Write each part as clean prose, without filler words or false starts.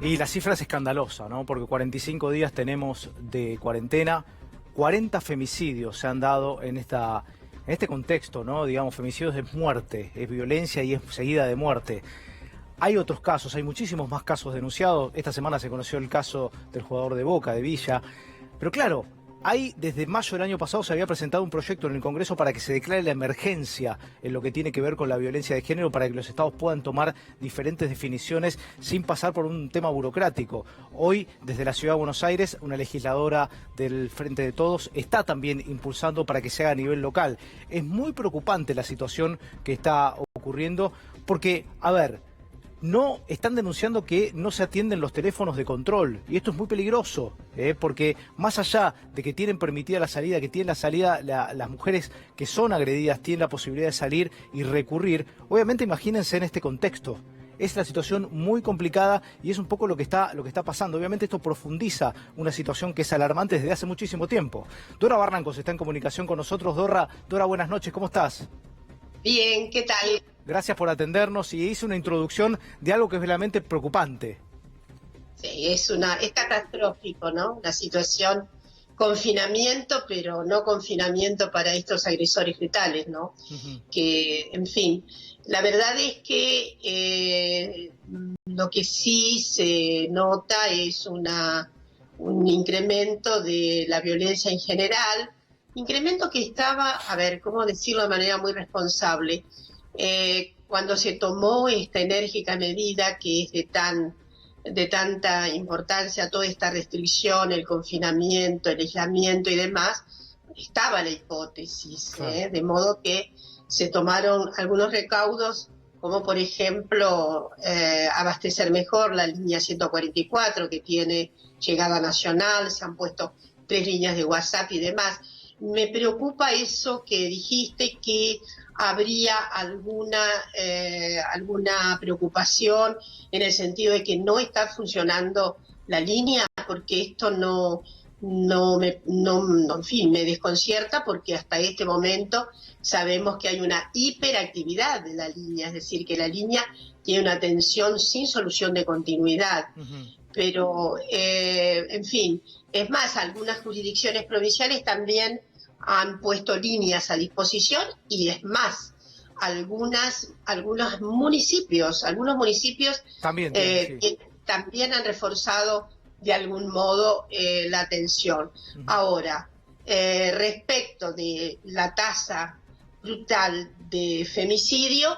Y la cifra es escandalosa, ¿no? Porque 45 días tenemos de cuarentena, 40 femicidios se han dado en este contexto, ¿no? Digamos, femicidios es muerte, es violencia y es seguida de muerte. Hay otros casos, hay muchísimos más casos denunciados. Esta semana se conoció el caso del jugador de Boca, de Villa. Pero claro, desde mayo del año pasado se había presentado un proyecto en el Congreso para que se declare la emergencia en lo que tiene que ver con la violencia de género, para que los estados puedan tomar diferentes definiciones sin pasar por un tema burocrático. Hoy, desde la Ciudad de Buenos Aires, una legisladora del Frente de Todos está también impulsando para que se haga a nivel local. Es muy preocupante la situación que está ocurriendo porque, a ver, no están denunciando que no se atienden los teléfonos de control, y esto es muy peligroso, porque más allá de que tienen permitida la salida, que tienen la salida las mujeres que son agredidas, tienen la posibilidad de salir y recurrir. Obviamente, imagínense en este contexto. Es la situación muy complicada y es un poco lo que está pasando. Obviamente esto profundiza una situación que es alarmante desde hace muchísimo tiempo. Dora Barrancos está en comunicación con nosotros. Dora, buenas noches, ¿cómo estás? Bien, ¿qué tal? Gracias por atendernos, y hice una introducción de algo que es realmente preocupante. Sí, es catastrófico, ¿no? Una situación, confinamiento, pero no confinamiento para estos agresores letales, ¿no? Que, en fin, la verdad es que lo que sí se nota es un incremento de la violencia en general, incremento que estaba, a ver, ¿cómo decirlo de manera muy responsable? Cuando se tomó esta enérgica medida que es de tanta importancia, toda esta restricción, el confinamiento, el aislamiento y demás, estaba la hipótesis, claro. De modo que se tomaron algunos recaudos, como por ejemplo abastecer mejor la línea 144 que tiene llegada nacional, se han puesto 3 líneas de WhatsApp y demás. Me preocupa eso que dijiste, que habría alguna preocupación en el sentido de que no está funcionando la línea, porque esto en fin, me desconcierta, porque hasta este momento sabemos que hay una hiperactividad de la línea, es decir, que la línea tiene una tensión sin solución de continuidad. Pero, en fin, es más, algunas jurisdicciones provinciales también han puesto líneas a disposición, y es más, algunos municipios También, que también han reforzado de algún modo la atención. Ahora, respecto de la tasa brutal de femicidio,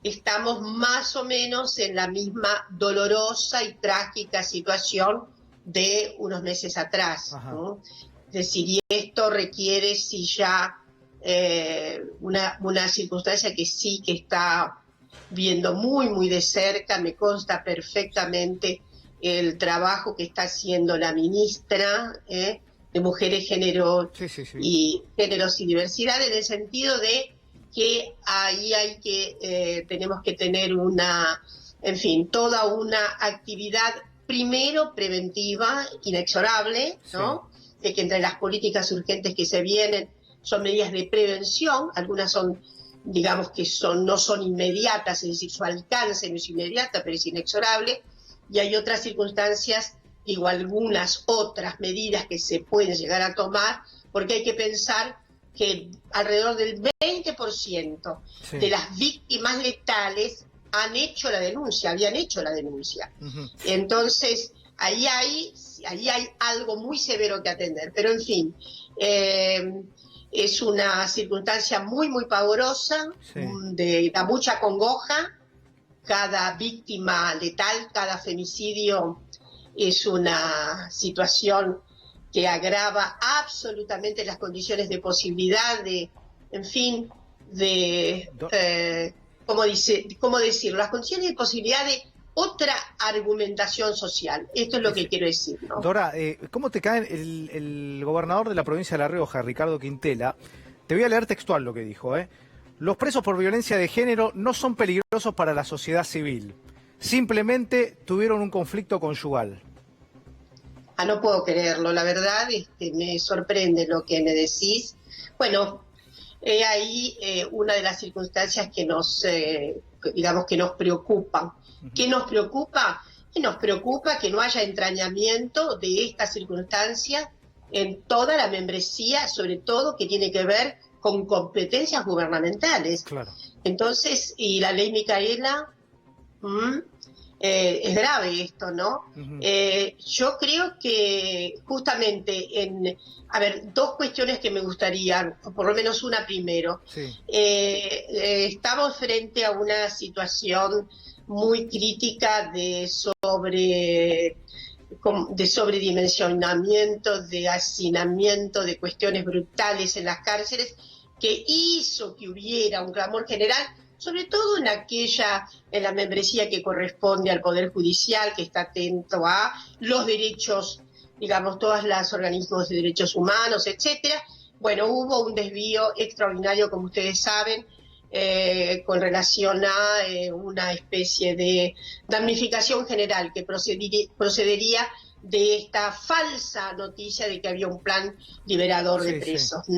estamos más o menos en la misma dolorosa y trágica situación de unos meses atrás, ¿no? Es decir, y esto requiere sí ya una circunstancia que sí que está viendo muy, muy de cerca. Me consta perfectamente el trabajo que está haciendo la ministra de Mujeres, Género y Géneros y Diversidad, en el sentido de que ahí tenemos que tener toda una actividad, primero preventiva, inexorable, ¿no? De que entre las políticas urgentes que se vienen son medidas de prevención, algunas son, digamos que no son inmediatas, es decir, su alcance no es inmediata, pero es inexorable, y hay otras circunstancias, digo, algunas otras medidas que se pueden llegar a tomar, porque hay que pensar que alrededor del 20% de las víctimas letales habían hecho la denuncia. Entonces, ahí hay algo muy severo que atender. Pero, en fin, es una circunstancia muy, muy pavorosa, da mucha congoja. Cada víctima letal, cada femicidio es una situación que agrava absolutamente las condiciones de posibilidad ¿cómo decirlo? Las condiciones de posibilidad de otra argumentación social. Esto es lo que quiero decir, ¿no? Dora, ¿cómo te cae el gobernador de la provincia de La Rioja, Ricardo Quintela? Te voy a leer textual lo que dijo, Los presos por violencia de género no son peligrosos para la sociedad civil. Simplemente tuvieron un conflicto conyugal. No puedo creerlo, la verdad, me sorprende lo que me decís. Bueno, ahí una de las circunstancias que nos preocupan. ¿Qué nos preocupa? y nos preocupa que no haya entrañamiento de esta circunstancia en toda la membresía, sobre todo que tiene que ver con competencias gubernamentales. Claro. Entonces, y la ley Micaela, es grave esto, ¿no? Yo creo que justamente dos cuestiones que me gustaría, o por lo menos una primero. Sí. Estamos frente a una situación muy crítica de sobredimensionamiento, de hacinamiento, de cuestiones brutales en las cárceles, que hizo que hubiera un clamor general, sobre todo en la membresía que corresponde al Poder Judicial, que está atento a los derechos, digamos, todos los organismos de derechos humanos, etcétera. Bueno, hubo un desvío extraordinario, como ustedes saben, con relación a una especie de damnificación general que procedería de esta falsa noticia de que había un plan liberador de presos. Sí.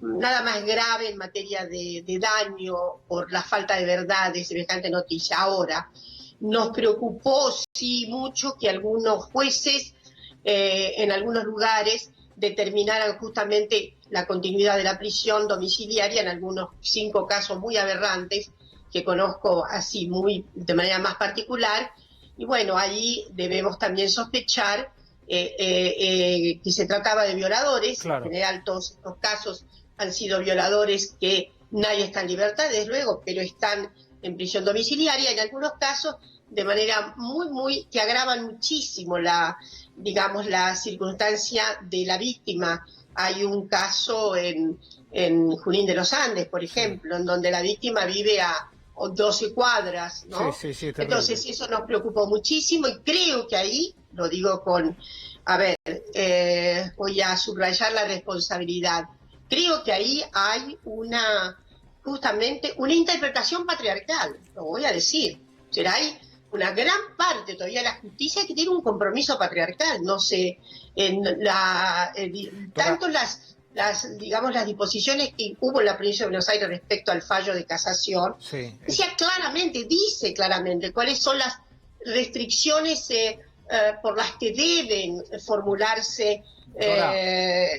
Nada más grave en materia de daño por la falta de verdad de semejante noticia. Ahora, nos preocupó sí mucho que algunos jueces en algunos lugares determinaran justamente la continuidad de la prisión domiciliaria en algunos 5 casos muy aberrantes que conozco así de manera más particular. Y bueno, ahí debemos también sospechar que se trataba de violadores. Claro. En general todos estos casos han sido violadores que nadie está en libertad, desde luego, pero están en prisión domiciliaria, en algunos casos de manera que agravan muchísimo la circunstancia de la víctima. Hay un caso en Junín de los Andes, por ejemplo, en donde la víctima vive a 12 cuadras, ¿no? Sí, entonces eso nos preocupó muchísimo y creo que ahí, lo digo voy a subrayar la responsabilidad. Creo que ahí hay justamente una interpretación patriarcal, lo voy a decir. O sea, hay una gran parte todavía de la justicia que tiene un compromiso patriarcal. No sé, tanto las disposiciones que hubo en la provincia de Buenos Aires respecto al fallo de casación, dice claramente cuáles son las restricciones por las que deben formularse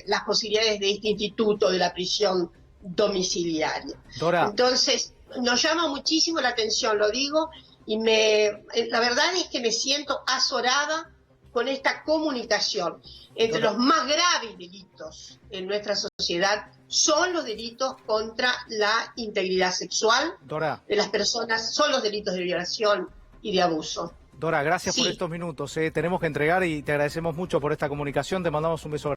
las posibilidades de este instituto de la prisión domiciliaria. Entonces, nos llama muchísimo la atención, lo digo, y la verdad es que me siento azorada con esta comunicación. Entre los más graves delitos en nuestra sociedad son los delitos contra la integridad sexual de las personas, son los delitos de violación y de abuso. Dora, gracias por estos minutos. Tenemos que entregar y te agradecemos mucho por esta comunicación. Te mandamos un beso.